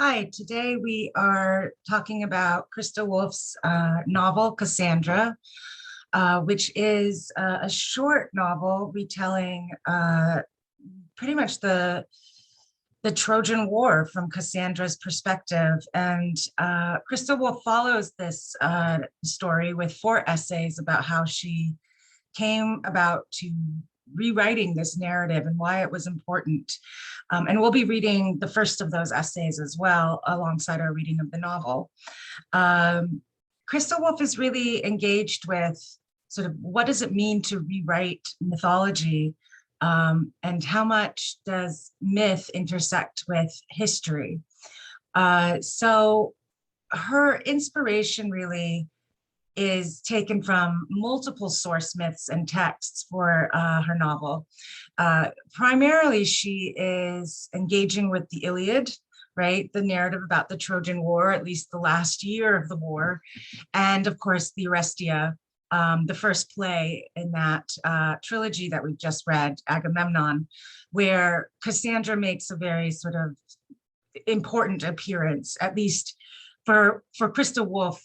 Hi, today we are talking about Christa Wolf's novel, Cassandra, which is a short novel retelling pretty much the Trojan War from Cassandra's perspective. And Christa Wolf follows this story with 4 essays about how she came about to rewriting this narrative and why it was important. And we'll be reading the first of those essays as well, alongside our reading of the novel. Christa Wolf is really engaged with sort of what does it mean to rewrite mythology, and how much does myth intersect with history. So her inspiration really is taken from multiple source myths and texts for her novel. Primarily, she is engaging with the Iliad, right? The narrative about the Trojan War, at least the last year of the war. And of course, the Orestia, the first play in that trilogy that we've just read, Agamemnon, where Cassandra makes a very sort of important appearance, at least for Christa Wolf.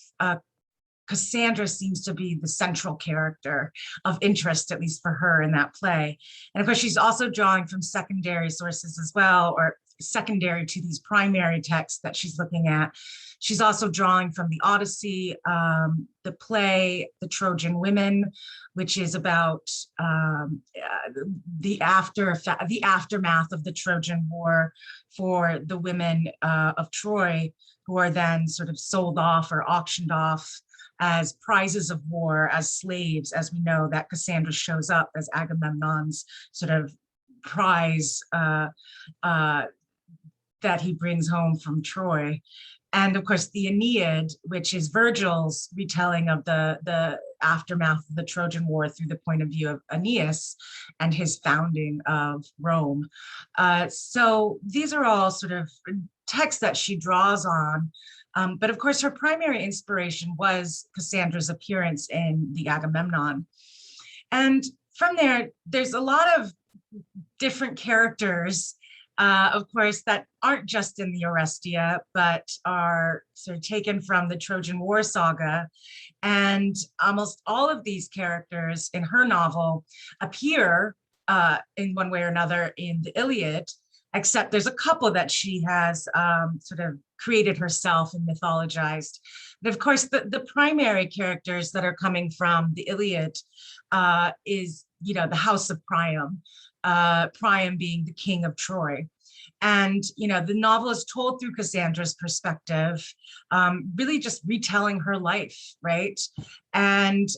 Cassandra seems to be the central character of interest, at least for her in that play. And of course, she's also drawing from secondary sources as well, or secondary to these primary texts that she's looking at. She's also drawing from the Odyssey, the play, The Trojan Women, which is about the aftermath of the Trojan War for the women of Troy, who are then sort of sold off or auctioned off as prizes of war, as slaves, as we know that Cassandra shows up as Agamemnon's sort of prize that he brings home from Troy. And of course, the Aeneid, which is Virgil's retelling of the aftermath of the Trojan War through the point of view of Aeneas and his founding of Rome. So these are all sort of texts that she draws on. But of course, her primary inspiration was Cassandra's appearance in the Agamemnon. And from there, there's a lot of different characters, of course, that aren't just in the Orestia, but are sort of taken from the Trojan War saga. And almost all of these characters in her novel appear in one way or another in the Iliad, except there's a couple that she has sort of created herself and mythologized. But of course, the primary characters that are coming from the Iliad is, the House of Priam, Priam being the king of Troy. And, the novel is told through Cassandra's perspective, really just retelling her life, right? And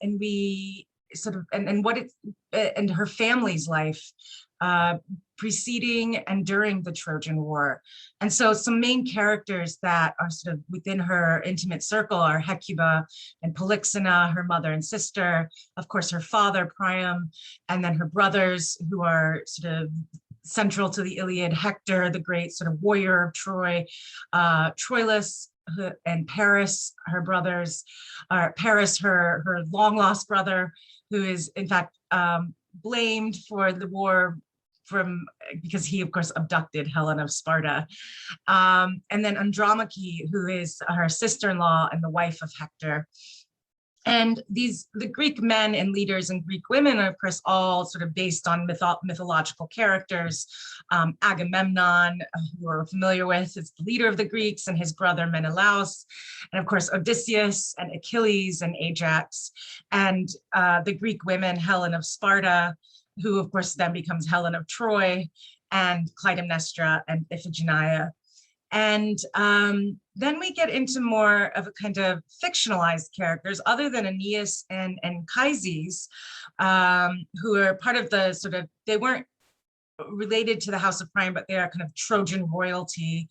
we sort of, and what it's, and her family's life, preceding and during the Trojan War. And so some main characters that are sort of within her intimate circle are Hecuba and Polyxena, her mother and sister, of course, her father, Priam, and then her brothers who are sort of central to the Iliad, Hector, the great sort of warrior of Troy, Troilus, and Paris, her brothers, Paris, her long lost brother, who is in fact blamed for the war because he, of course, abducted Helen of Sparta. And then Andromache, who is her sister-in-law and the wife of Hector. And the Greek men and leaders and Greek women are, of course, all sort of based on mythological characters. Agamemnon, who we're familiar with, is the leader of the Greeks, and his brother Menelaus. And of course, Odysseus and Achilles and Ajax. And the Greek women, Helen of Sparta, who of course then becomes Helen of Troy, and Clytemnestra and Iphigenia. And then we get into more of a kind of fictionalized characters other than Aeneas and Chryses, who are part of the sort of, they weren't related to the House of Priam, but they are kind of Trojan royalty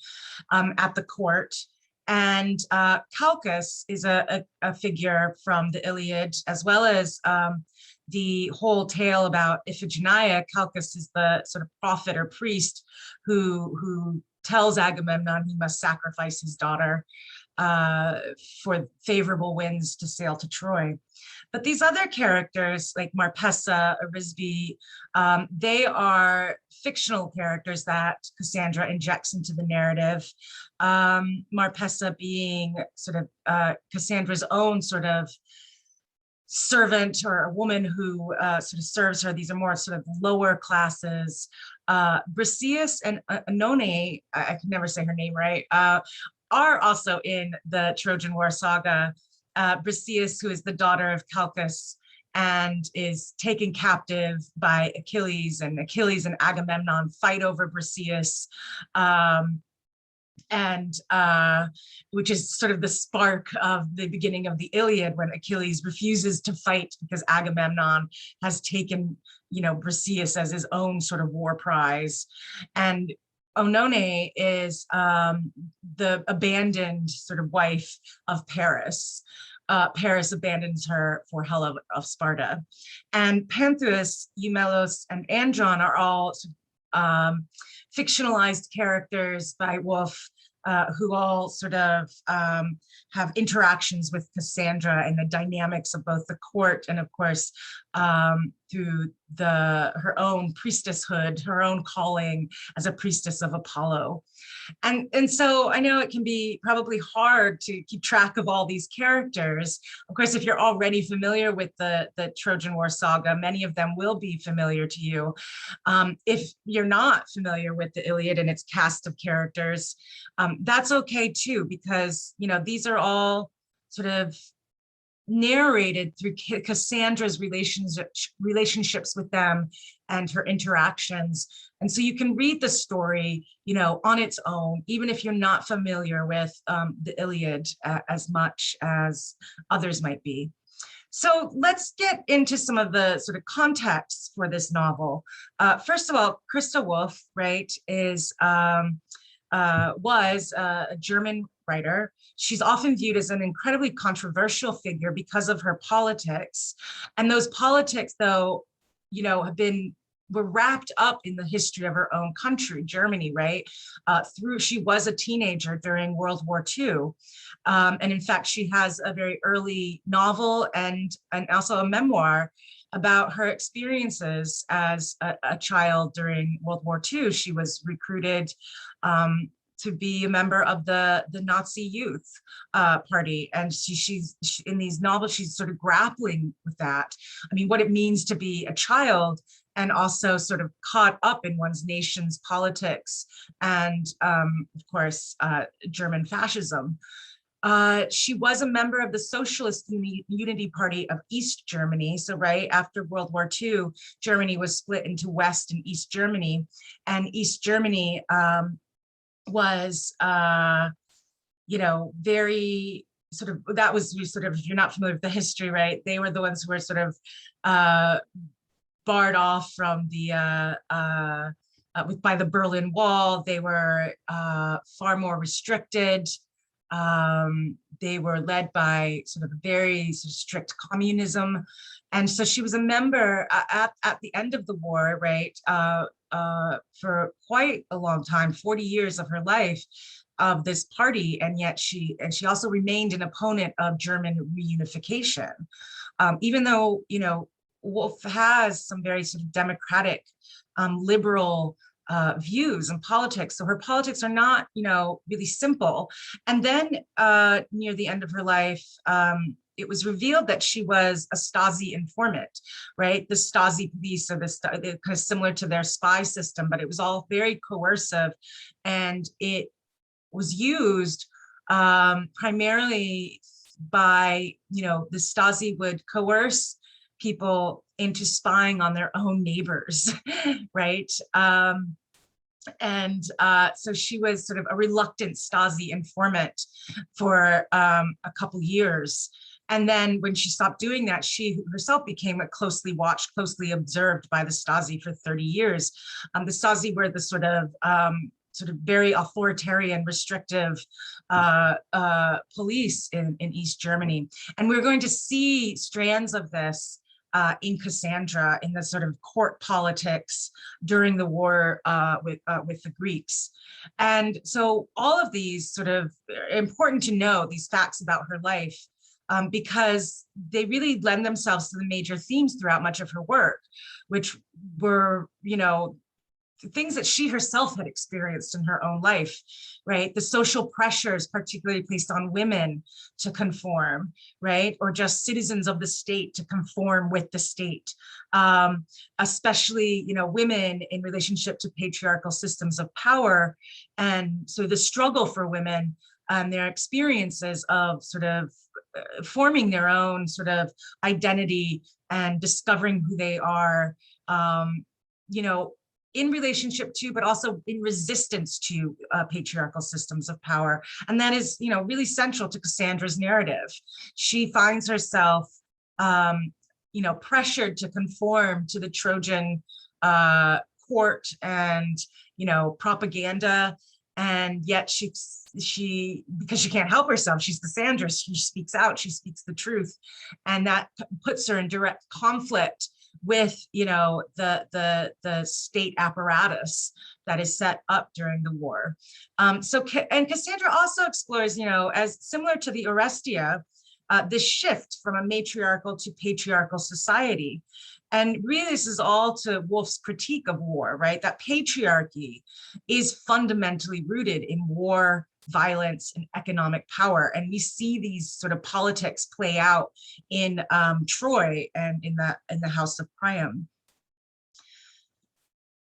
at the court. And Calchas is a figure from the Iliad, as well as the whole tale about Iphigenia. Calchas is the sort of prophet or priest who tells Agamemnon he must sacrifice his daughter. for favorable winds to sail to Troy. But these other characters like Marpessa, Arisbe, they are fictional characters that Cassandra injects into the narrative. Marpessa being sort of Cassandra's own sort of servant, or a woman who sort of serves her. These are more sort of lower classes. Briseis and Oenone, I can never say her name right, are also in the Trojan War saga. Briseis, who is the daughter of Calchas and is taken captive by Achilles, and Achilles and Agamemnon fight over Briseis. And which is sort of the spark of the beginning of the Iliad, when Achilles refuses to fight because Agamemnon has taken, Briseis as his own sort of war prize. And Oenone is the abandoned sort of wife of Paris. Paris abandons her for Helle of Sparta. And Panthus, Eumelos, and Andron are all fictionalized characters by Woolf, who all sort of have interactions with Cassandra and the dynamics of both the court and, of course, through her own priestesshood, her own calling as a priestess of Apollo. And so I know it can be probably hard to keep track of all these characters. Of course, if you're already familiar with the Trojan War saga, many of them will be familiar to you. If you're not familiar with the Iliad and its cast of characters, that's okay too, because these are all sort of narrated through Cassandra's relationships with them and her interactions. And so you can read the story, on its own, even if you're not familiar with the Iliad as much as others might be. So let's get into some of the sort of context for this novel. First of all, Christa Wolf, right, was a German writer. She's often viewed as an incredibly controversial figure because of her politics. And those politics, though, were wrapped up in the history of her own country, Germany, right? She was a teenager during World War II. And in fact, she has a very early novel and also a memoir about her experiences as a child during World War II. She was recruited to be a member of the Nazi Youth Party. And she's in these novels, she's sort of grappling with that. I mean, what it means to be a child and also sort of caught up in one's nation's politics and, of course, German fascism. She was a member of the Socialist Unity Party of East Germany. So right after World War II, Germany was split into West and East Germany. And East Germany was, very sort of, that was sort of, if you're not familiar with the history, right? They were the ones who were sort of barred off from the, by the Berlin Wall. They were far more restricted. They were led by sort of a very sort of strict communism. And so she was a member at the end of the war, right, for quite a long time, 40 years of her life, of this party. And yet she also remained an opponent of German reunification. Even though, Wolf has some very sort of democratic, liberal views and politics. So her politics are not, really simple. And then near the end of her life, it was revealed that she was a Stasi informant, right? The Stasi police, or kind of similar to their spy system, but it was all very coercive, and it was used primarily by, the Stasi would coerce people into spying on their own neighbors, right? So she was sort of a reluctant Stasi informant for a couple years. And then when she stopped doing that, she herself became closely watched, closely observed by the Stasi for 30 years. The Stasi were the sort of very authoritarian, restrictive police in East Germany. And we're going to see strands of this in Cassandra, in the sort of court politics during the war with the Greeks. And so all of these sort of important to know, these facts about her life, because they really lend themselves to the major themes throughout much of her work, which were, things that she herself had experienced in her own life, right? The social pressures, particularly placed on women to conform, right? Or just citizens of the state to conform with the state, especially, women in relationship to patriarchal systems of power. And so the struggle for women, their experiences of sort of forming their own sort of identity and discovering who they are, in relationship to, but also in resistance to patriarchal systems of power. And that is, really central to Cassandra's narrative. She finds herself, pressured to conform to the Trojan court and, propaganda. And yet she, because she can't help herself, she's Cassandra, she speaks out, she speaks the truth. And that puts her in direct conflict with, the state apparatus that is set up during the war. And Cassandra also explores, as similar to the Orestia, this shift from a matriarchal to patriarchal society. And really, this is all to Woolf's critique of war, right? That patriarchy is fundamentally rooted in war, violence, and economic power. And we see these sort of politics play out in Troy and in the House of Priam.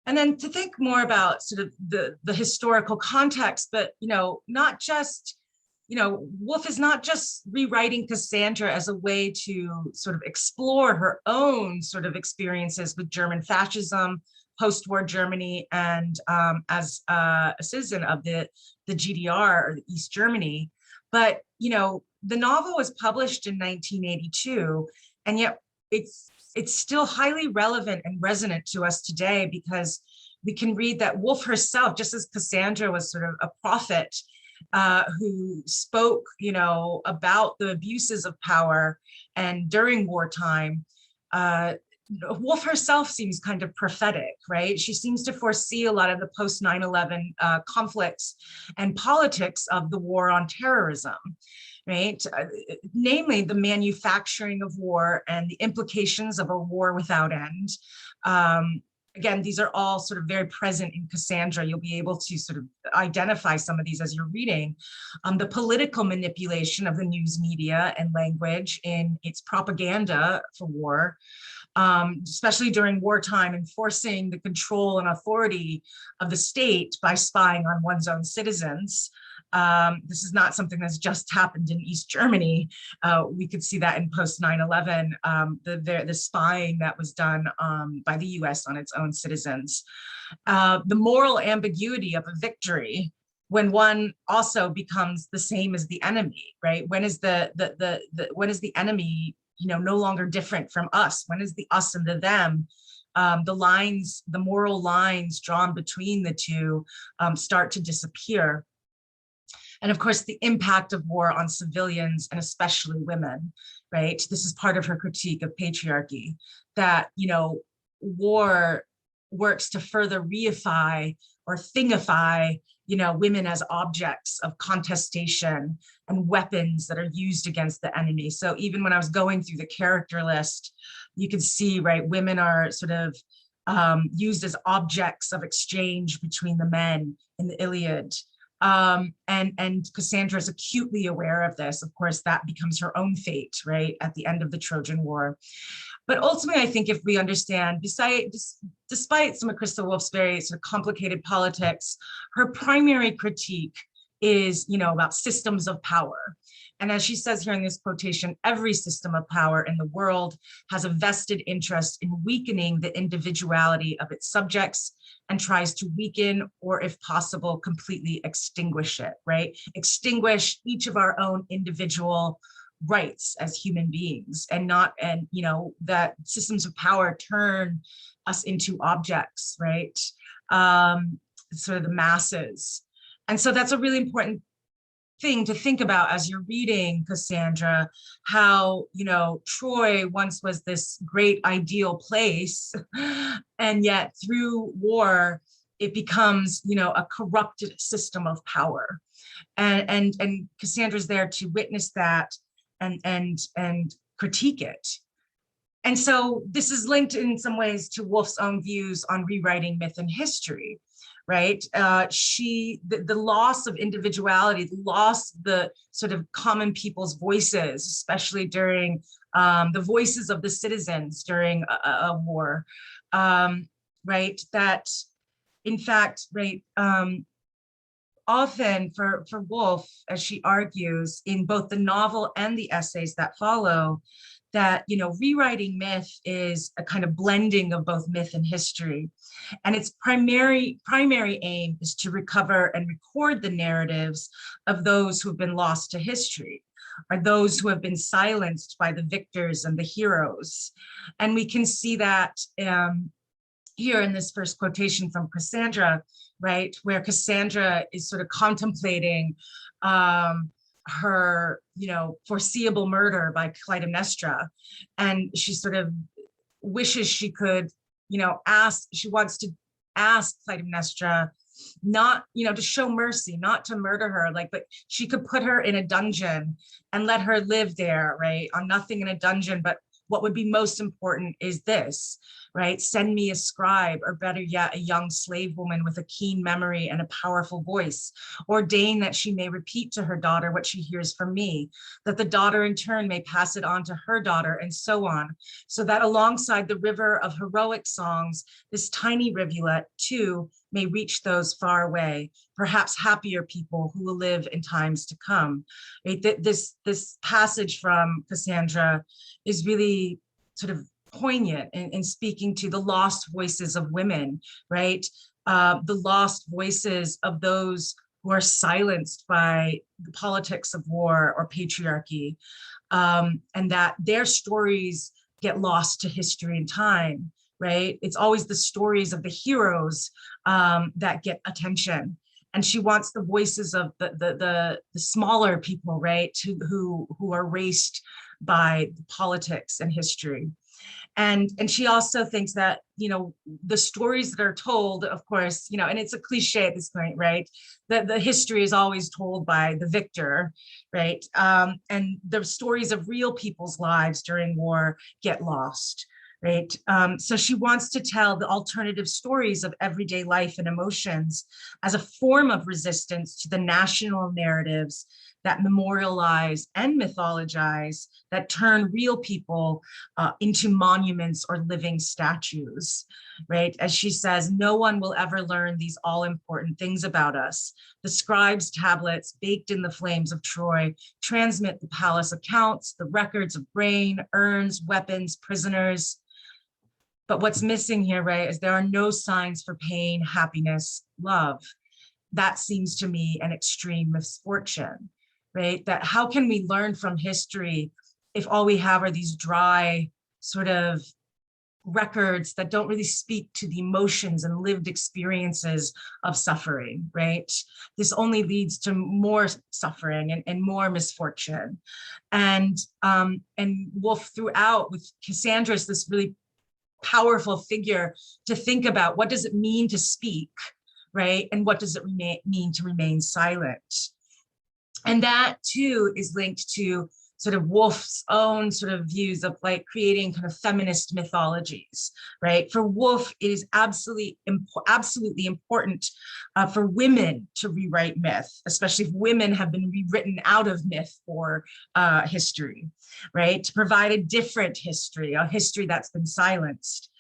And then to think more about sort of the historical context, but not just, Woolf is not just rewriting Cassandra as a way to sort of explore her own sort of experiences with German fascism, post-war Germany, and as a citizen of the GDR, or the East Germany. But, the novel was published in 1982, and yet it's still highly relevant and resonant to us today, because we can read that Woolf herself, just as Cassandra was sort of a prophet who spoke, about the abuses of power and during wartime, Woolf herself seems kind of prophetic, right? She seems to foresee a lot of the post 9/11 conflicts and politics of the war on terrorism, right? Namely, the manufacturing of war and the implications of a war without end. Again, these are all sort of very present in Cassandra. You'll be able to sort of identify some of these as you're reading. The political manipulation of the news media and language in its propaganda for war, especially during wartime, enforcing the control and authority of the state by spying on one's own citizens. This is not something that's just happened in East Germany. We could see that in post 9/11, the spying that was done by the US on its own citizens. The moral ambiguity of a victory when one also becomes the same as the enemy, right? When is when is the enemy, no longer different from us? When is the us and the them? The moral lines drawn between the two start to disappear. And of course, the impact of war on civilians and especially women, right? This is part of her critique of patriarchy, that, war works to further reify or thingify, women as objects of contestation and weapons that are used against the enemy. So even when I was going through the character list, you can see, right, women are sort of used as objects of exchange between the men in the Iliad. And Cassandra is acutely aware of this. Of course, that becomes her own fate, right, at the end of the Trojan War. But ultimately, I think if we understand, despite some of Christa Wolf's very sort of complicated politics, her primary critique is, about systems of power. And as she says here in this quotation, every system of power in the world has a vested interest in weakening the individuality of its subjects and tries to weaken, or if possible, completely extinguish it, right? Extinguish each of our own individual rights as human beings, and that systems of power turn us into objects, right? Sort of the masses. And so that's a really important thing to think about as you're reading, Cassandra, how, you know, Troy once was this great ideal place, and yet through war, it becomes, you know, a corrupted system of power. And Cassandra's there to witness that and critique it. And so this is linked in some ways to Woolf's own views on rewriting myth and history, right? The loss of individuality, the loss of the sort of common people's voices, especially during the voices of the citizens during a war, right? That, in fact, right, often for Woolf, as she argues in both the novel and the essays that follow, that, you know, rewriting myth is a kind of blending of both myth and history. And its primary aim is to recover and record the narratives of those who have been lost to history, or those who have been silenced by the victors and the heroes. And we can see that here in this first quotation from Cassandra, right, where Cassandra is sort of contemplating her, you know, foreseeable murder by Clytemnestra, and she sort of wishes she could, you know, she wants to ask Clytemnestra not, you know, to show mercy, not to murder her, like, but she could put her in a dungeon and let her live there, right, on nothing in a dungeon, but what would be most important is this, right? Send me a scribe, or better yet, a young slave woman with a keen memory and a powerful voice. Ordain that she may repeat to her daughter what she hears from me, that the daughter in turn may pass it on to her daughter, and so on, so that alongside the river of heroic songs, this tiny rivulet too may reach those far away, perhaps happier people who will live in times to come. Right? This passage from Cassandra is really sort of poignant in speaking to the lost voices of women, right? The lost voices of those who are silenced by the politics of war or patriarchy, and that their stories get lost to history and time, right? It's always the stories of the heroes that get attention. And she wants the voices of the smaller people, right, who are erased by politics and history. And she also thinks that, you know, the stories that are told, of course, you know, and it's a cliche at this point, right, that the history is always told by the victor, right? And the stories of real people's lives during war get lost, right? So she wants to tell the alternative stories of everyday life and emotions as a form of resistance to the national narratives that memorialize and mythologize, that turn real people into monuments or living statues, right? As she says, no one will ever learn these all-important things about us. The scribes' tablets baked in the flames of Troy transmit the palace accounts, the records of grain, urns, weapons, prisoners. But what's missing here, right, is there are no signs for pain, happiness, love. That seems to me an extreme misfortune, right? That how can we learn from history if all we have are these dry sort of records that don't really speak to the emotions and lived experiences of suffering, right? This only leads to more suffering and more misfortune. And Woolf throughout with Cassandra's this really powerful figure to think about what does it mean to speak, right? And what does it mean to remain silent? And that too is linked to sort of Woolf's own sort of views of like creating kind of feminist mythologies, right? For Woolf, it is absolutely important for women to rewrite myth, especially if women have been rewritten out of myth or history, right? To provide a different history, a history that's been silenced,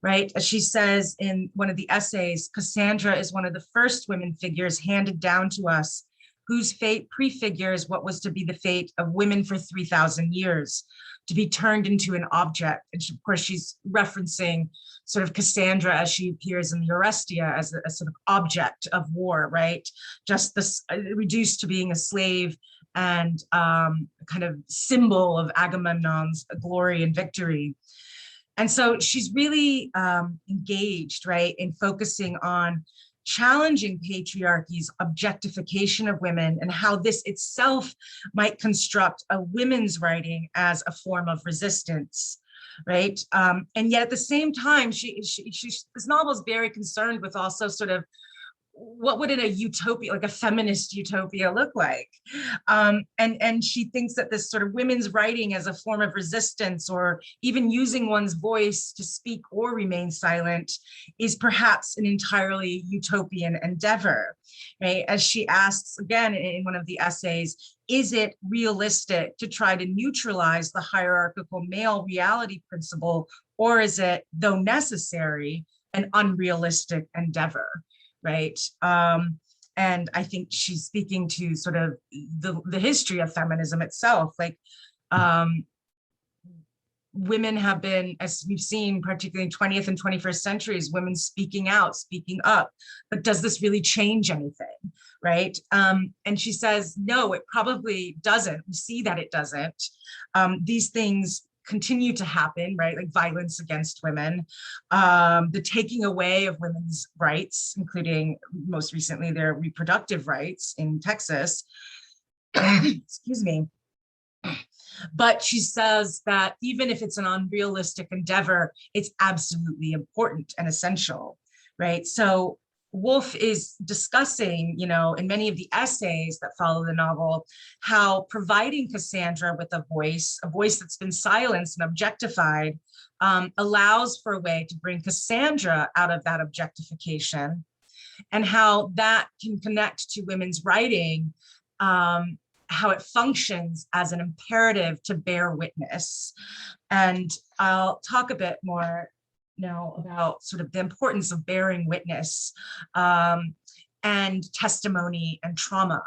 right? As she says in one of the essays, Cassandra is one of the first women figures handed down to us whose fate prefigures what was to be the fate of women for 3,000 years, to be turned into an object. And of course, she's referencing sort of Cassandra as she appears in the Orestia as a sort of object of war, right? Just this reduced to being a slave and kind of symbol of Agamemnon's glory and victory. And so she's really engaged, right, in focusing on challenging patriarchy's objectification of women and how this itself might construct a women's writing as a form of resistance, right? And yet at the same time, this novel is very concerned with also sort of what would a utopia, like a feminist utopia, look like? And she thinks that this sort of women's writing as a form of resistance, or even using one's voice to speak or remain silent, is perhaps an entirely utopian endeavor, right? As she asks again in one of the essays, is it realistic to try to neutralize the hierarchical male reality principle, or is it, though necessary, an unrealistic endeavor? Right. And I think she's speaking to sort of the history of feminism itself. Like women have been, as we've seen, particularly in 20th and 21st centuries, women speaking out, speaking up. But does this really change anything? Right. And she says, no, it probably doesn't. We see that it doesn't. These things continue to happen, right? Like violence against women, the taking away of women's rights, including most recently their reproductive rights in Texas. Excuse me. But she says that even if it's an unrealistic endeavor, it's absolutely important and essential, right? So Woolf is discussing, you know, in many of the essays that follow the novel, how providing Cassandra with a voice that's been silenced and objectified, allows for a way to bring Cassandra out of that objectification, and how that can connect to women's writing, how it functions as an imperative to bear witness. And I'll talk a bit more now about sort of the importance of bearing witness and testimony and trauma,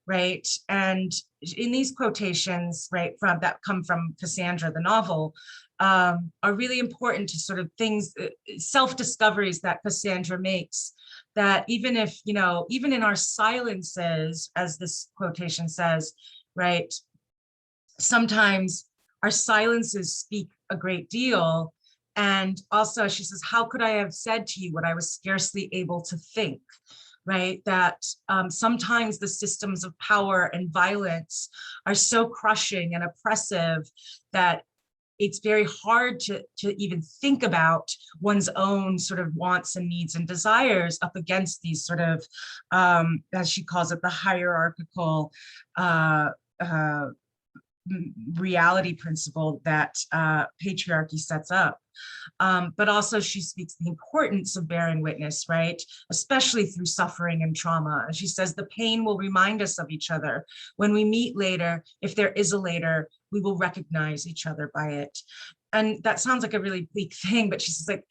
right? And in these quotations, right, from that come from Cassandra, the novel, are really important to sort of things, self-discoveries that Cassandra makes, that even if, you know, even in our silences, as this quotation says, right, sometimes our silences speak a great deal. And also, she says, how could I have said to you what I was scarcely able to think, right? That sometimes the systems of power and violence are so crushing and oppressive that it's very hard to even think about one's own sort of wants and needs and desires up against these sort of, as she calls it, the hierarchical reality principle that patriarchy sets up. But also she speaks the importance of bearing witness, right? Especially through suffering and trauma. And she says the pain will remind us of each other. When we meet later, if there is a later, we will recognize each other by it. And that sounds like a really bleak thing, but she says, like,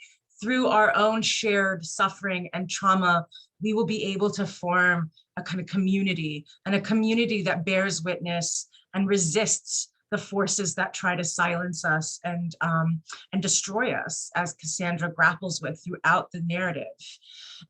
through our own shared suffering and trauma, we will be able to form a kind of community, and a community that bears witness and resists the forces that try to silence us and destroy us, as Cassandra grapples with throughout the narrative.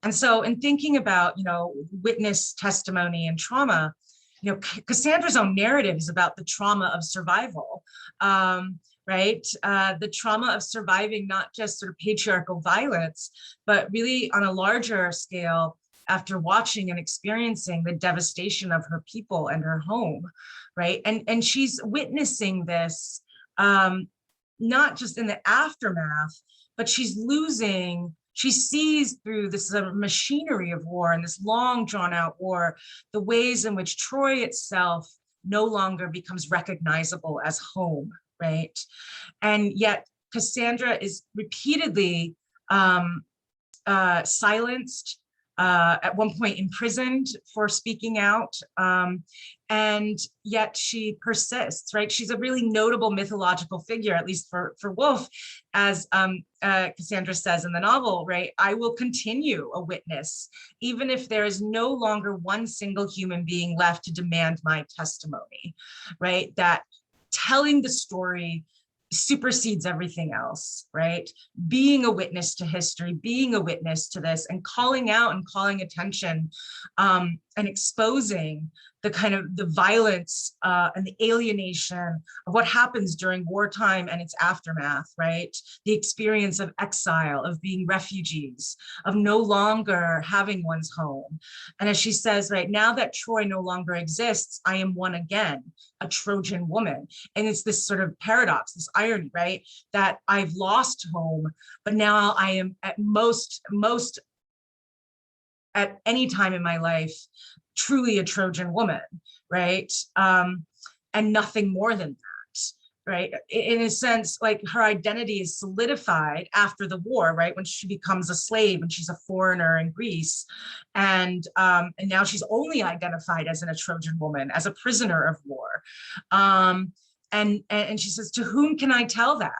And so in thinking about, you know, witness, testimony, and trauma, you know, Cassandra's own narrative is about the trauma of survival, right? The trauma of surviving not just sort of patriarchal violence, but really on a larger scale, after watching and experiencing the devastation of her people and her home, right? And she's witnessing this, not just in the aftermath, but she's losing, she sees through this machinery of war and this long drawn out war, the ways in which Troy itself no longer becomes recognizable as home, right? And yet Cassandra is repeatedly silenced, at one point imprisoned for speaking out, and yet she persists, right? She's a really notable mythological figure, at least for Woolf, as Cassandra says in the novel, right? I will continue a witness, even if there is no longer one single human being left to demand my testimony, right? That telling the story supersedes everything else, right? Being a witness to history, being a witness to this, and calling out and calling attention, and exposing the kind of the violence and the alienation of what happens during wartime and its aftermath, right? The experience of exile, of being refugees, of no longer having one's home. And as she says, right, now that Troy no longer exists, I am one again, a Trojan woman. And it's this sort of paradox, this irony, right? That I've lost home, but now I am at most at any time in my life, truly a Trojan woman, right? And nothing more than that, right? In a sense, like her identity is solidified after the war, right? When she becomes a slave and she's a foreigner in Greece. And now she's only identified as a Trojan woman, as a prisoner of war. And she says, to whom can I tell that?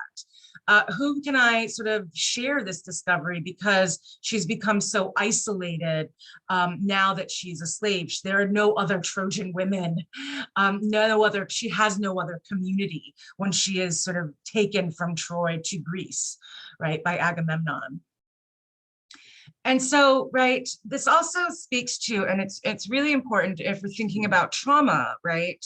Whom can I sort of share this discovery, because she's become so isolated now that she's a slave. There are no other Trojan women, she has no other community when she is sort of taken from Troy to Greece, right, by Agamemnon. And so, right, this also speaks to, and it's really important if we're thinking about trauma, right?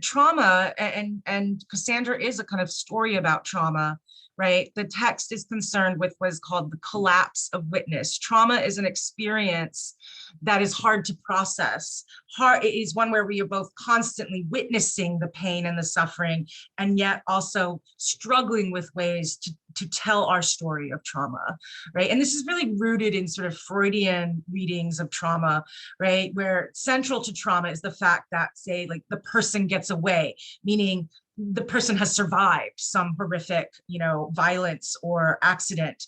Trauma, and Cassandra is a kind of story about trauma, right? The text is concerned with what is called the collapse of witness. Trauma is an experience that is hard to process. It is one where we are both constantly witnessing the pain and the suffering, and yet also struggling with ways to tell our story of trauma, right? And this is really rooted in sort of Freudian readings of trauma, right? Where central to trauma is the fact that, say, like the person gets away, meaning the person has survived some horrific, violence or accident,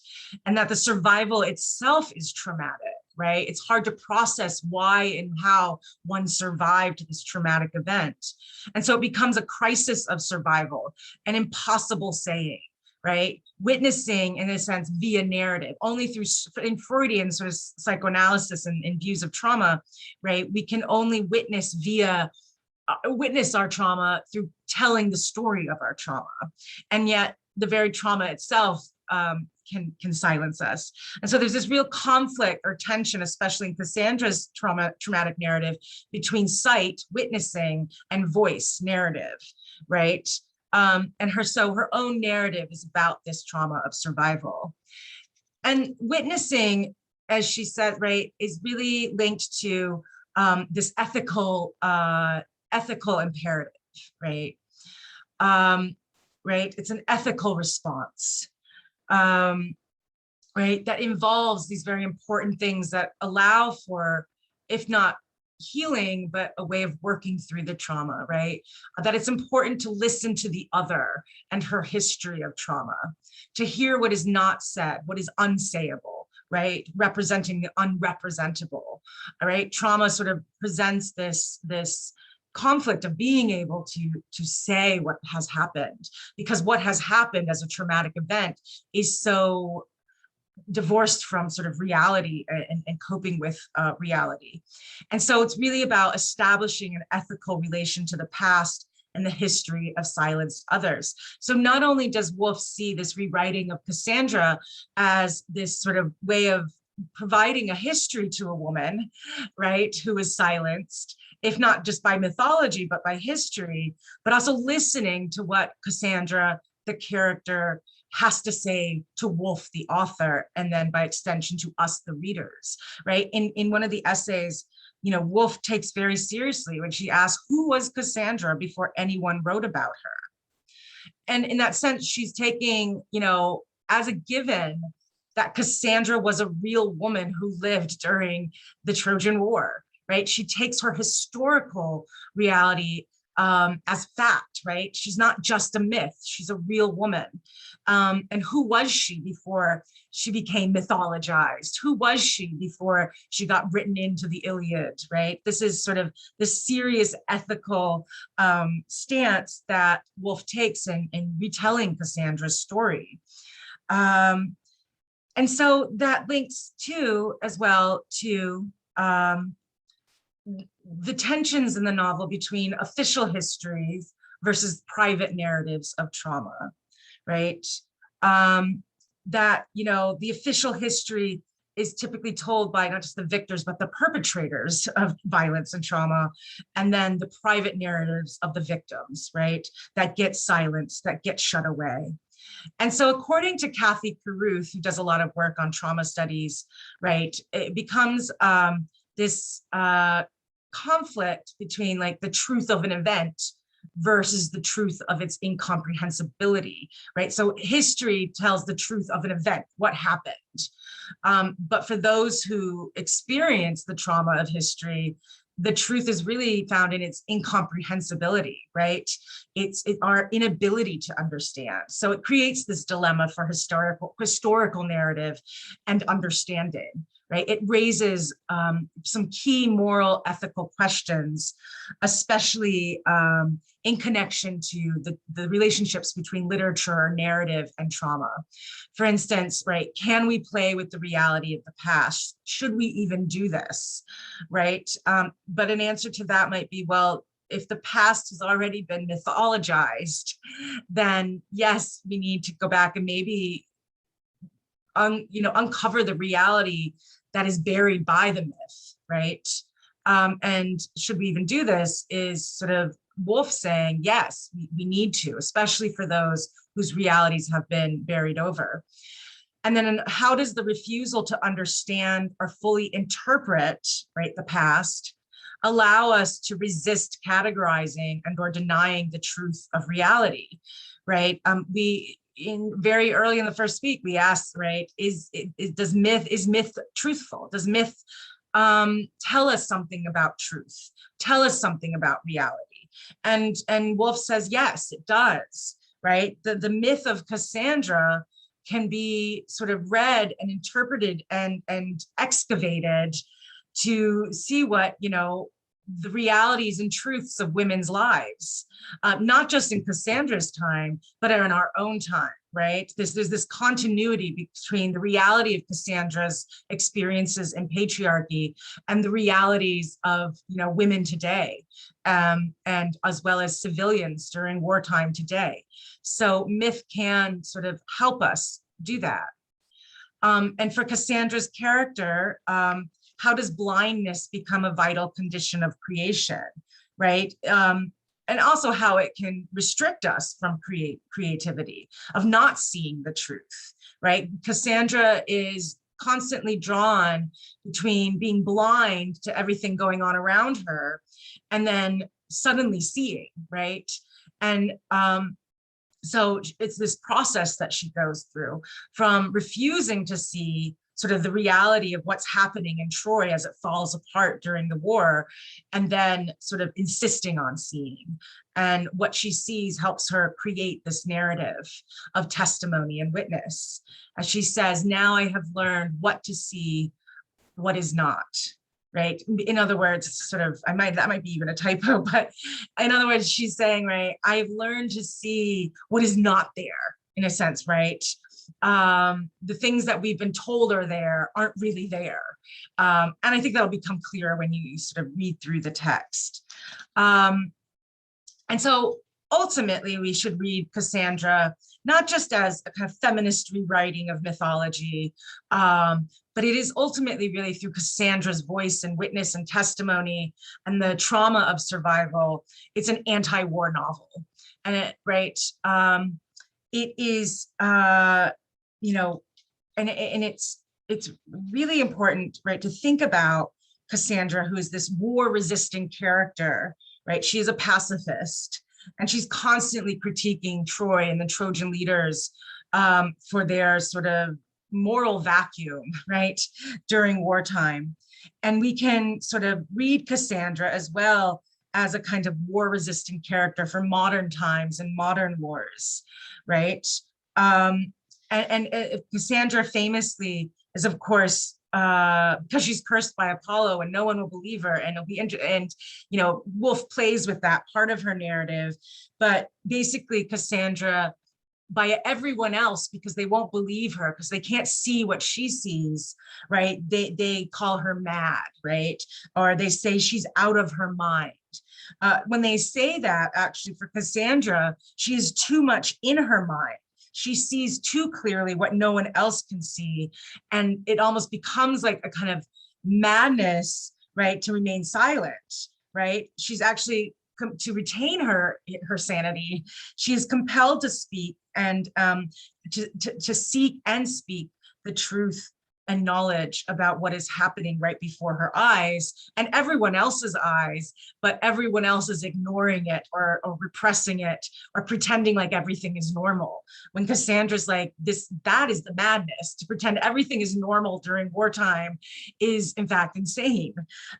and that the survival itself is traumatic, right? It's hard to process why and how one survived this traumatic event. And so it becomes a crisis of survival, an impossible saying, right? Witnessing, in a sense, via narrative, only through, in Freudian sort of psychoanalysis and views of trauma, right? We can only witness our trauma through telling the story of our trauma. And yet the very trauma itself can silence us. And so there's this real conflict or tension, especially in Cassandra's traumatic narrative, between sight, witnessing, and voice, narrative, right? And her own narrative is about this trauma of survival. And witnessing, as she said, right, is really linked to this ethical imperative, right? Right, it's an ethical response, right, that involves these very important things that allow for, if not healing, but a way of working through the trauma, right? That it's important to listen to the other and her history of trauma, to hear what is not said, what is unsayable, right? Representing the unrepresentable, all right? Trauma sort of presents this conflict of being able to say what has happened, because what has happened as a traumatic event is so divorced from sort of reality and coping with reality. And so it's really about establishing an ethical relation to the past and the history of silenced others. So not only does Woolf see this rewriting of Cassandra as this sort of way of providing a history to a woman, right, who is silenced, if not just by mythology, but by history, but also listening to what Cassandra, the character, has to say to Woolf, the author, and then by extension to us, the readers, right? In one of the essays, Woolf takes very seriously when she asks, who was Cassandra before anyone wrote about her? And in that sense, she's taking, as a given that Cassandra was a real woman who lived during the Trojan War, right? She takes her historical reality as fact, right? She's not just a myth, she's a real woman. And who was she before she became mythologized? Who was she before she got written into the Iliad, right? This is sort of the serious ethical stance that Woolf takes in retelling Cassandra's story. And so that links too, as well, to the tensions in the novel between official histories versus private narratives of trauma, right? That, the official history is typically told by not just the victors, but the perpetrators of violence and trauma, and then the private narratives of the victims, right? That get silenced, that get shut away. And so according to Kathy Carruth, who does a lot of work on trauma studies, right, it becomes this conflict between like the truth of an event versus the truth of its incomprehensibility, right? So history tells the truth of an event, what happened. But for those who experience the trauma of history, the truth is really found in its incomprehensibility, right? It's our inability to understand. So it creates this dilemma for historical narrative and understanding, right? It raises some key moral ethical questions, especially in connection to the relationships between literature, narrative, and trauma. For instance, right, can we play with the reality of the past? Should we even do this, right? But an answer to that might be, well, if the past has already been mythologized, then yes, we need to go back and maybe uncover the reality that is buried by the myth, right? And should we even do this is sort of Wolf saying, yes, we need to, especially for those whose realities have been buried over. And then how does the refusal to understand or fully interpret, right, the past allow us to resist categorizing and or denying the truth of reality, right? Very early in the first speak, we asked, right, is myth truthful? Does myth tell us something about truth? Tell us something about reality? And Wolf says, yes, it does, right? The myth of Cassandra can be sort of read and interpreted and excavated to see what, the realities and truths of women's lives, not just in Cassandra's time, but in our own time, right? There's this continuity between the reality of Cassandra's experiences in patriarchy and the realities of, women today, and as well as civilians during wartime today. So myth can sort of help us do that. And for Cassandra's character, how does blindness become a vital condition of creation, right? And also how it can restrict us from creativity, of not seeing the truth, right? Cassandra is constantly drawn between being blind to everything going on around her and then suddenly seeing, right? And so it's this process that she goes through from refusing to see sort of the reality of what's happening in Troy as it falls apart during the war, and then sort of insisting on seeing. And what she sees helps her create this narrative of testimony and witness. As she says, now I have learned what to see, what is not, right? In other words, sort of, that might be even a typo, but in other words, she's saying, right, I've learned to see what is not there, in a sense, right? The things that we've been told are there aren't really there. And I think that'll become clearer when you sort of read through the text. And so ultimately we should read Cassandra, not just as a kind of feminist rewriting of mythology, but it is ultimately really through Cassandra's voice and witness and testimony and the trauma of survival. It's an anti-war novel. And it is, and it's really important, right, to think about Cassandra, who is this war-resisting character, right? She is a pacifist, and she's constantly critiquing Troy and the Trojan leaders for their sort of moral vacuum, right, during wartime. And we can sort of read Cassandra as well as a kind of war-resisting character for modern times and modern wars, right? And Cassandra famously is, of course, because she's cursed by Apollo and no one will believe her, and it'll be Wolf plays with that part of her narrative. But basically Cassandra, by everyone else, because they won't believe her, because they can't see what she sees, right? They call her mad, right? Or they say she's out of her mind. When they say that, actually, for Cassandra, she is too much in her mind. she sees too clearly what no one else can see. And it almost becomes like a kind of madness, right, to remain silent, right? She's actually, to retain her sanity, she is compelled to speak and to seek and speak the truth and knowledge about what is happening right before her eyes and everyone else's eyes, but everyone else is ignoring it or repressing it or pretending like everything is normal. When Cassandra's like, that is the madness. To pretend everything is normal during wartime is in fact insane.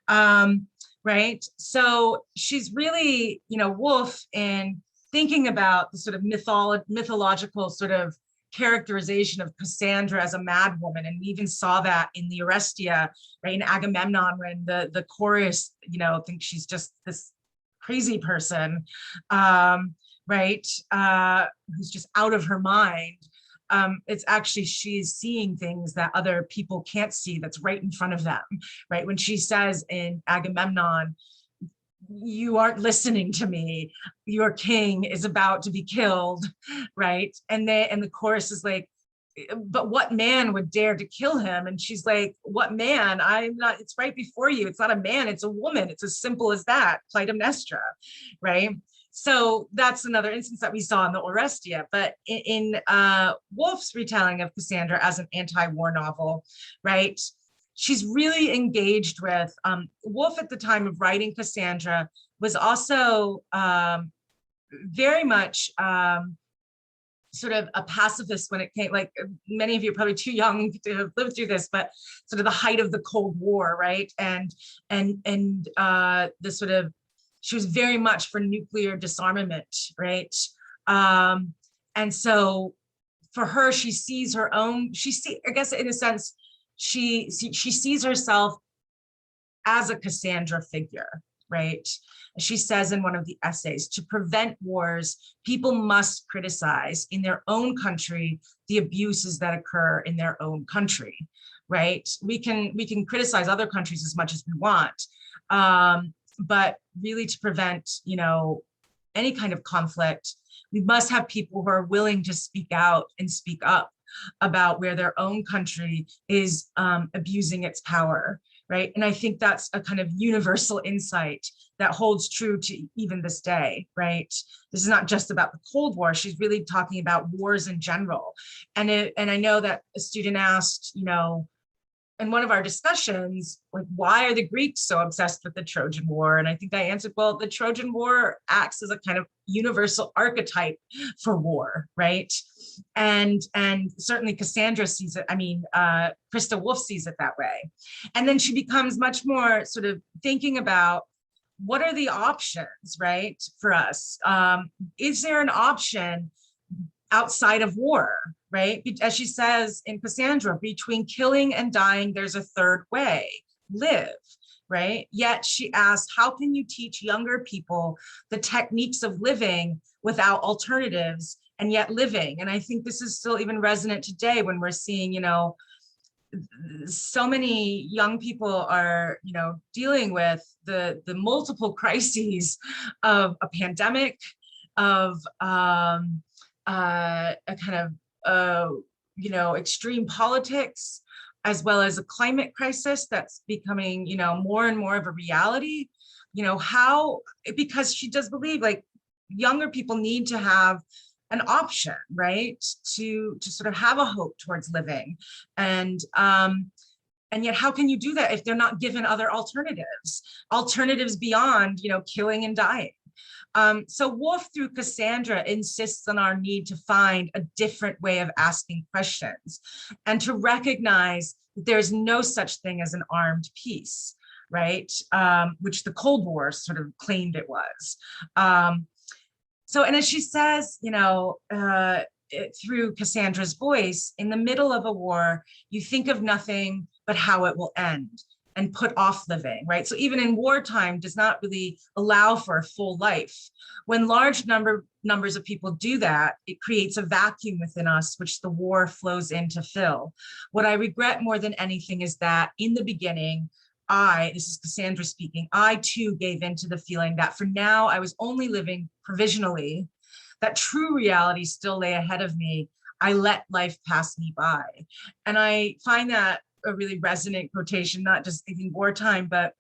Right? So she's really, Woolf, in thinking about the sort of mythological sort of characterization of Cassandra as a mad woman. And we even saw that in the Orestia, right, in Agamemnon, when the chorus, thinks she's just this crazy person, right, who's just out of her mind. It's actually, she's seeing things that other people can't see, that's right in front of them, right? When she says in Agamemnon, you aren't listening to me, your king is about to be killed, right? And the chorus is like, but what man would dare to kill him? And she's like, what man? I'm not, it's right before you. It's not a man, it's a woman. It's as simple as that, Clytemnestra, right? So that's another instance that we saw in the Orestia. But in Woolf's retelling of Cassandra as an anti-war novel, right, she's really engaged with, Woolf at the time of writing Cassandra was also very much sort of a pacifist when it came, like many of you are probably too young to have lived through this, but sort of the height of the Cold War, right? And the sort of, she was very much for nuclear disarmament, right? And so for her, she sees her own, I guess in a sense, she sees herself as a Cassandra figure, right? She says in one of the essays, to prevent wars, people must criticize in their own country the abuses that occur in their own country, right? We can criticize other countries as much as we want, but really to prevent, any kind of conflict, we must have people who are willing to speak out and speak up about where their own country is abusing its power, right? And I think that's a kind of universal insight that holds true to even this day, right? This is not just about the Cold War. She's really talking about wars in general. And I know that a student asked, in one of our discussions, like, why are the Greeks so obsessed with the Trojan War? And I think I answered, well, the Trojan War acts as a kind of universal archetype for war, right? And certainly Cassandra sees it. I mean, Christa Wolf sees it that way. And then she becomes much more sort of thinking about, what are the options, right, for us? Is there an option outside of war, right? As she says in Cassandra, between killing and dying, there's a third way, live, right? Yet she asks, how can you teach younger people the techniques of living without alternatives and yet living? And I think this is still even resonant today when we're seeing, so many young people are, dealing with the multiple crises of a pandemic, of a kind of, extreme politics, as well as a climate crisis that's becoming, more and more of a reality. Because she does believe, like, younger people need to have an option, right, to sort of have a hope towards living. And yet, how can you do that if they're not given other alternatives beyond, killing and dying? So Woolf, through Cassandra, insists on our need to find a different way of asking questions and to recognize that there's no such thing as an armed peace, right? Which the Cold War sort of claimed it was. And as she says, through Cassandra's voice, in the middle of a war, you think of nothing but how it will end and put off living, right? So even in wartime does not really allow for a full life. When large numbers of people do that, it creates a vacuum within us, which the war flows in to fill. What I regret more than anything is that in the beginning, this is Cassandra speaking, I too gave into the feeling that for now I was only living provisionally, that true reality still lay ahead of me. I let life pass me by. And I find that a really resonant quotation, not just thinking wartime, but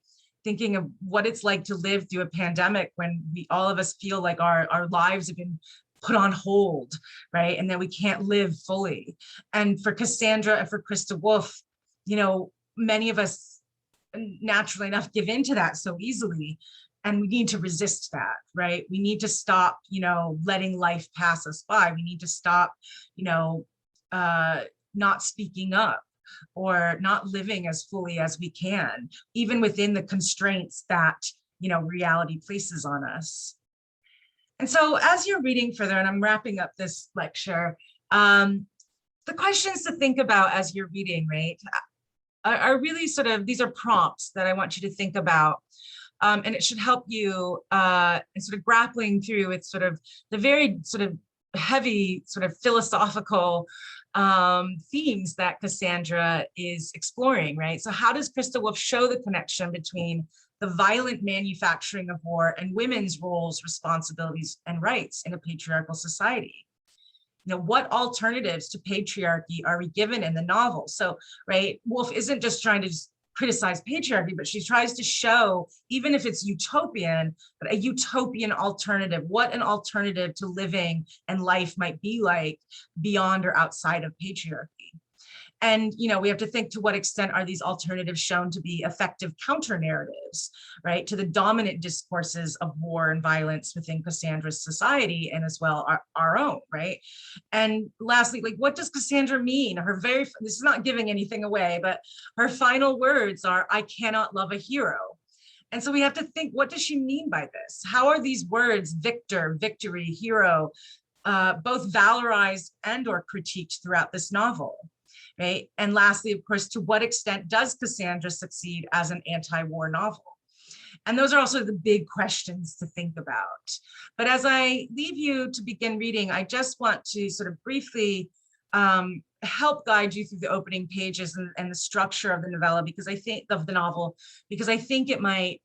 thinking of what it's like to live through a pandemic when all of us feel like our lives have been put on hold, right? And then we can't live fully. And for Cassandra and for Christa Wolf, many of us naturally enough give into that so easily. And we need to resist that, right? We need to stop, letting life pass us by. We need to stop, not speaking up or not living as fully as we can, even within the constraints that, reality places on us. And so as you're reading further, and I'm wrapping up this lecture, the questions to think about as you're reading, right, are really these are prompts that I want you to think about. And it should help you in sort of grappling through with sort of the very sort of heavy sort of philosophical themes that Cassandra is exploring, right? So how does Christa Wolf show the connection between the violent manufacturing of war and women's roles, responsibilities, and rights in a patriarchal society? What alternatives to patriarchy are we given in the novel? So, right, Wolf isn't just trying to criticize patriarchy, but she tries to show, even if it's utopian, but a utopian alternative, what an alternative to living and life might be like beyond or outside of patriarchy. And, we have to think, to what extent are these alternatives shown to be effective counter narratives, right, to the dominant discourses of war and violence within Cassandra's society and as well our own, right? And lastly, what does Cassandra mean? This is not giving anything away, but her final words are, "I cannot love a hero." And so we have to think, what does she mean by this? How are these words, victor, victory, hero, both valorized and or critiqued throughout this novel? Right? And lastly, of course, to what extent does Cassandra succeed as an anti-war novel? And those are also the big questions to think about. But as I leave you to begin reading, I just want to sort of briefly help guide you through the opening pages and the structure of the novella, because I think it might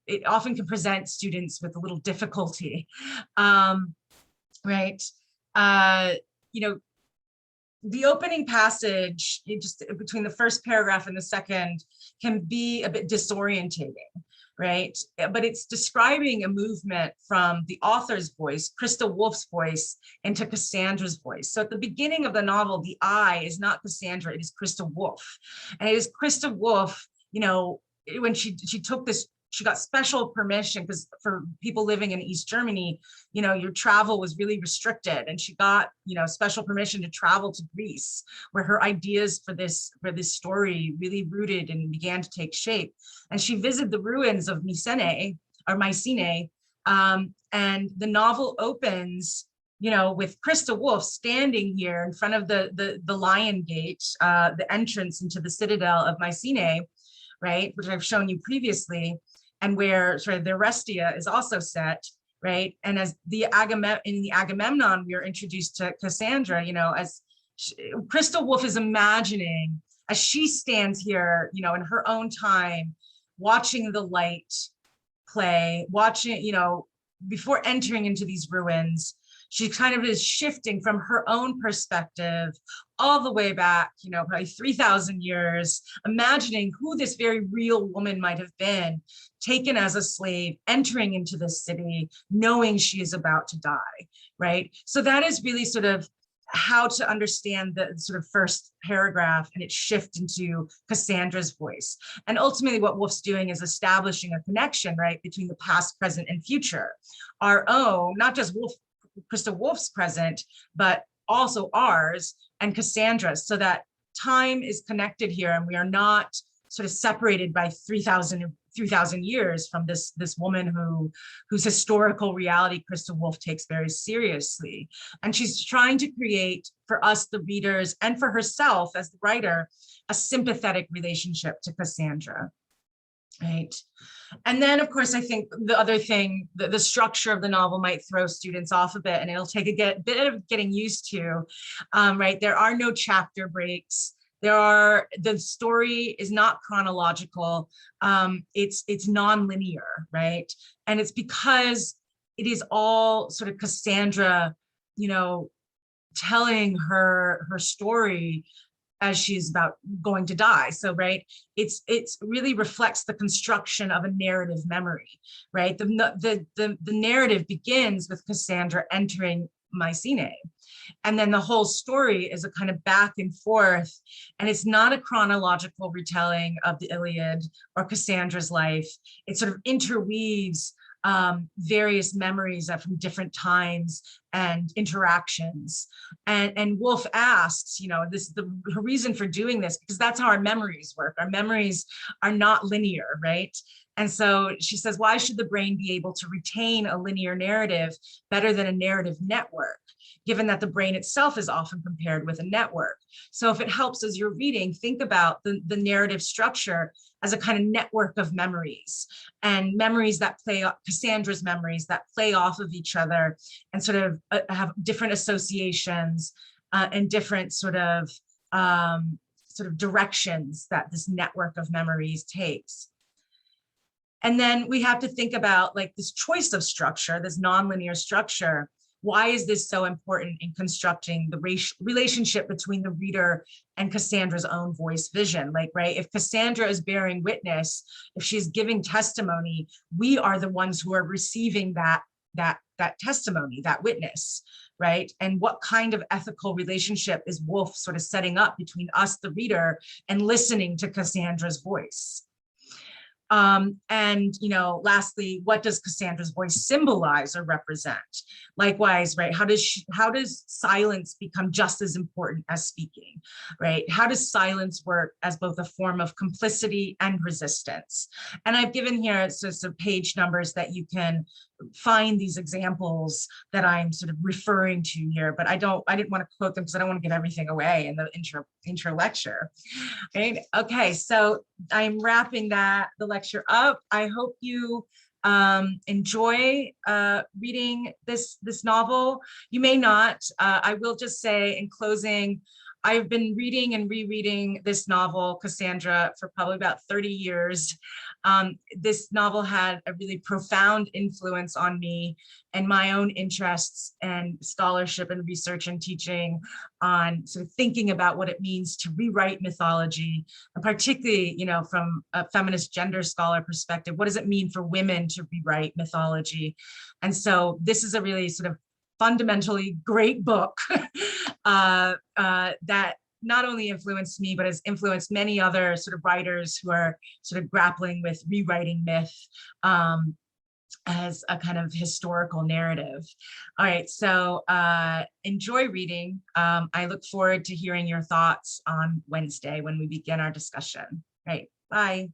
it often can present students with a little difficulty, right? The opening passage, just between the first paragraph and the second, can be a bit disorientating, right? But it's describing a movement from the author's voice, Christa Wolf's voice, into Cassandra's voice. So at the beginning of the novel, the I is not Cassandra, it is Christa Wolf. And it is Christa Wolf, when she took this, she got special permission, because for people living in East Germany, your travel was really restricted, and she got, special permission to travel to Greece, where her ideas for this story really rooted and began to take shape. And she visited the ruins of Mycenae, and the novel opens, with Christa Wolf standing here in front of the Lion Gate, the entrance into the citadel of Mycenae, right, which I've shown you previously, and where sort of the Orestia is also set, right? And as in the Agamemnon, we are introduced to Cassandra, as Christa Wolf is imagining, as she stands here, in her own time, watching the light play, before entering into these ruins, she kind of is shifting from her own perspective all the way back, probably 3,000 years, imagining who this very real woman might have been, taken as a slave, entering into this city, knowing she is about to die, right? So that is really sort of how to understand the sort of first paragraph and its shift into Cassandra's voice. And ultimately what Wolf's doing is establishing a connection, right, between the past, present, and future. Our own, not just Christa Wolf's present, but also ours and Cassandra's, so that time is connected here, and we are not sort of separated by 3,000 years from this woman whose historical reality Christa Wolf takes very seriously. And she's trying to create, for us, the readers, and for herself as the writer, a sympathetic relationship to Cassandra. Right. And then, of course, I think the other thing, the structure of the novel might throw students off a bit, and it'll take a bit of getting used to, right? There are no chapter breaks. The story is not chronological. It's non-linear, right? And it's because it is all sort of Cassandra, telling her story as she's about going to die. So, right, it's really reflects the construction of a narrative memory, right? The narrative begins with Cassandra entering Mycenae. And then the whole story is a kind of back and forth, and it's not a chronological retelling of the Iliad or Cassandra's life. It sort of interweaves various memories from different times and interactions. And Woolf asks, you know, her reason for doing this, because that's how our memories work. Our memories are not linear, right? And so she says, why should the brain be able to retain a linear narrative better than a narrative network, given that the brain itself is often compared with a network? So if it helps as you're reading, think about the narrative structure as a kind of network of memories, and memories that play off, Cassandra's memories that play off of each other and sort of have different associations and different sort of directions that this network of memories takes. And then we have to think about like this choice of structure, this nonlinear structure. Why is this so important in constructing the relationship between the reader and Cassandra's own voice vision? Like, right, if Cassandra is bearing witness, if she's giving testimony, we are the ones who are receiving that testimony, that witness, right? And what kind of ethical relationship is Woolf sort of setting up between us, the reader, and listening to Cassandra's voice? And, you know, lastly, what does Cassandra's voice symbolize or represent? Likewise, right, how does silence become just as important as speaking, right? How does silence work as both a form of complicity and resistance? And I've given here some page numbers that you can find these examples that I'm sort of referring to here, but I didn't want to quote them because I don't want to give everything away in the intro lecture. Right? Okay, so I'm wrapping the lecture up. I hope you enjoy reading this novel. You may not. I will just say in closing, I've been reading and rereading this novel, Cassandra, for probably about 30 years. This novel had a really profound influence on me and my own interests and scholarship and research and teaching on sort of thinking about what it means to rewrite mythology, and particularly, you know, from a feminist gender scholar perspective, what does it mean for women to rewrite mythology? And so this is a really sort of fundamentally great book that not only influenced me, but has influenced many other sort of writers who are sort of grappling with rewriting myth as a kind of historical narrative. All right, so enjoy reading. I look forward to hearing your thoughts on Wednesday when we begin our discussion. All right, bye.